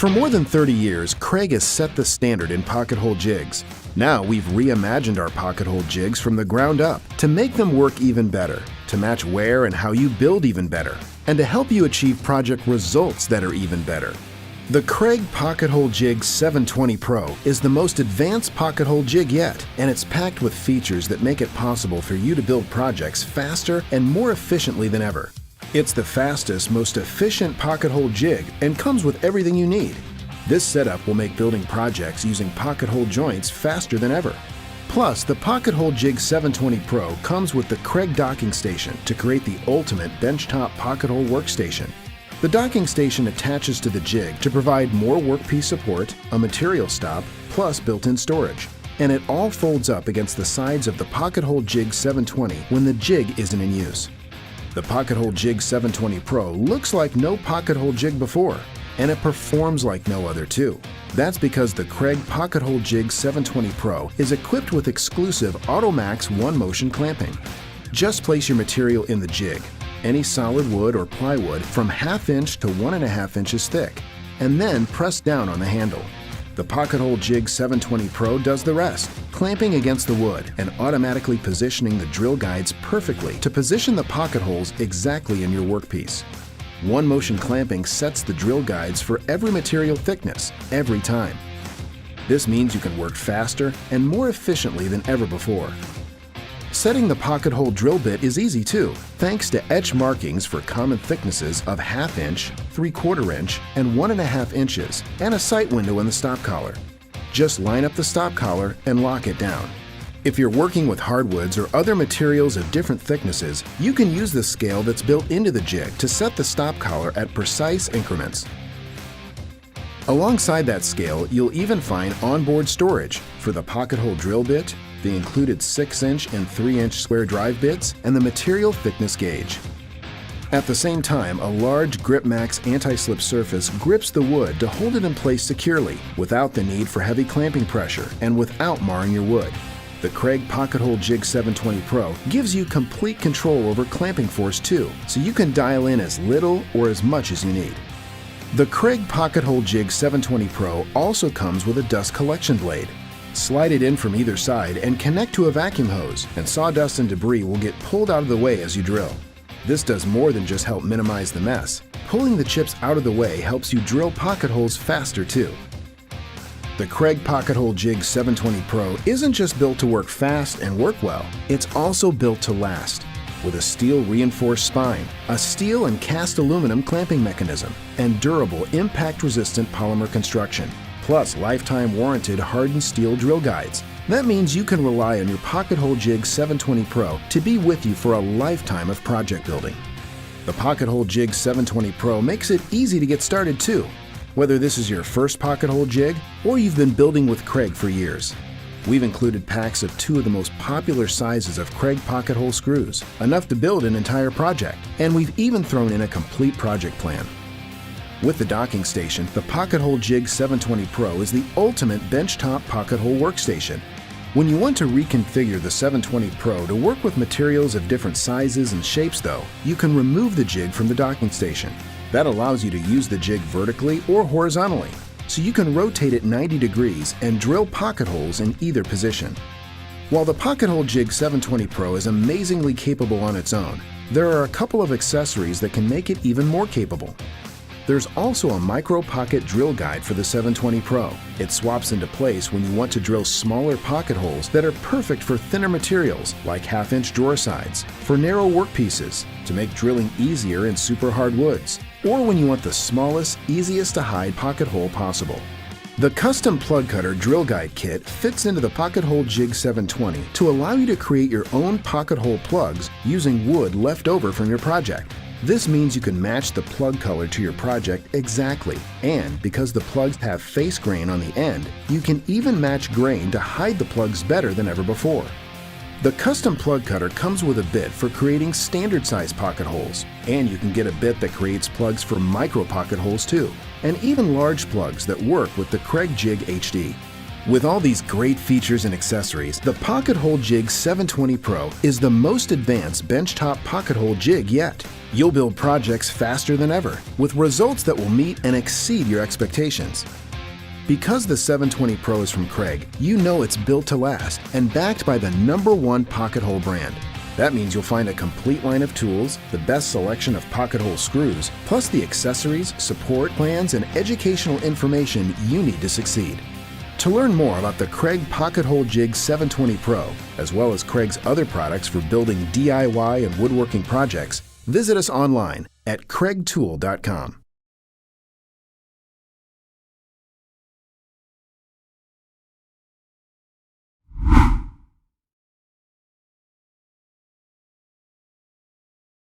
For more than 30 years, Kreg has set the standard in pocket hole jigs. Now we've reimagined our pocket hole jigs from the ground up to make them work even better, to match where and how you build even better, and to help you achieve project results that are even better. The Kreg Pocket Hole Jig 720 Pro is the most advanced pocket hole jig yet, and it's packed with features that make it possible for you to build projects faster and more efficiently than ever. It's the fastest, most efficient pocket hole jig and comes with everything you need. This setup will make building projects using pocket hole joints faster than ever. Plus, the Pocket Hole Jig 720 Pro comes with the Kreg docking station to create the ultimate benchtop pocket hole workstation. The docking station attaches to the jig to provide more workpiece support, a material stop, plus built-in storage. And it all folds up against the sides of the Pocket Hole Jig 720 when the jig isn't in use. The Pocket Hole Jig 720 Pro looks like no pocket hole jig before, and it performs like no other too. That's because the Kreg Pocket Hole Jig 720 Pro is equipped with exclusive AutoMax one-motion clamping. Just place your material in the jig, any solid wood or plywood from 1/2 inch to 1.5 inches thick, and then press down on the handle. The Pocket Hole Jig 720 Pro does the rest, clamping against the wood and automatically positioning the drill guides perfectly to position the pocket holes exactly in your workpiece. One motion clamping sets the drill guides for every material thickness, every time. This means you can work faster and more efficiently than ever before. Setting the pocket hole drill bit is easy too, thanks to etch markings for common thicknesses of 1/2 inch, 3/4 inch, and 1.5 inches, and a sight window in the stop collar. Just line up the stop collar and lock it down. If you're working with hardwoods or other materials of different thicknesses, you can use the scale that's built into the jig to set the stop collar at precise increments. Alongside that scale, you'll even find onboard storage for the pocket hole drill bit, the included 6-inch and 3-inch square drive bits, and the material thickness gauge. At the same time, a large GripMax anti-slip surface grips the wood to hold it in place securely without the need for heavy clamping pressure and without marring your wood. The Kreg Pocket Hole Jig 720 Pro gives you complete control over clamping force too, so you can dial in as little or as much as you need. The Kreg Pocket Hole Jig 720 Pro also comes with a dust collection blade. Slide it in from either side and connect to a vacuum hose, and sawdust and debris will get pulled out of the way as you drill. This does more than just help minimize the mess. Pulling the chips out of the way helps you drill pocket holes faster too. The Kreg Pocket Hole Jig 720 Pro isn't just built to work fast and work well, it's also built to last. With a steel reinforced spine, a steel and cast aluminum clamping mechanism, and durable impact-resistant polymer construction, plus lifetime warranted hardened steel drill guides. That means you can rely on your Pocket Hole Jig 720 Pro to be with you for a lifetime of project building. The Pocket Hole Jig 720 Pro makes it easy to get started too, whether this is your first pocket hole jig or you've been building with Kreg for years. We've included packs of 2 of the most popular sizes of Kreg pocket hole screws, enough to build an entire project, and we've even thrown in a complete project plan. With the docking station, the Pocket Hole Jig 720 Pro is the ultimate benchtop pocket hole workstation. When you want to reconfigure the 720 Pro to work with materials of different sizes and shapes though, you can remove the jig from the docking station. That allows you to use the jig vertically or horizontally, so you can rotate it 90 degrees and drill pocket holes in either position. While the Pocket Hole Jig 720 Pro is amazingly capable on its own, there are a couple of accessories that can make it even more capable. There's also a micro pocket drill guide for the 720 Pro. It swaps into place when you want to drill smaller pocket holes that are perfect for thinner materials like 1/2 inch drawer sides, for narrow workpieces, to make drilling easier in super hard woods, or when you want the smallest, easiest to hide pocket hole possible. The custom plug cutter drill guide kit fits into the Pocket Hole Jig 720 to allow you to create your own pocket hole plugs using wood left over from your project. This means you can match the plug color to your project exactly, and because the plugs have face grain on the end, you can even match grain to hide the plugs better than ever before. The custom plug cutter comes with a bit for creating standard size pocket holes, and you can get a bit that creates plugs for micro pocket holes too, and even large plugs that work with the Kreg Jig HD. With all these great features and accessories, the Pocket Hole Jig 720 Pro is the most advanced benchtop pocket hole jig yet. You'll build projects faster than ever, with results that will meet and exceed your expectations. Because the 720 Pro is from Kreg, you know it's built to last and backed by the #1 pocket hole brand. That means you'll find a complete line of tools, the best selection of pocket hole screws, plus the accessories, support plans, and educational information you need to succeed. To learn more about the Kreg Pocket Hole Jig 720 Pro, as well as Kreg's other products for building DIY and woodworking projects, visit us online at kregtool.com.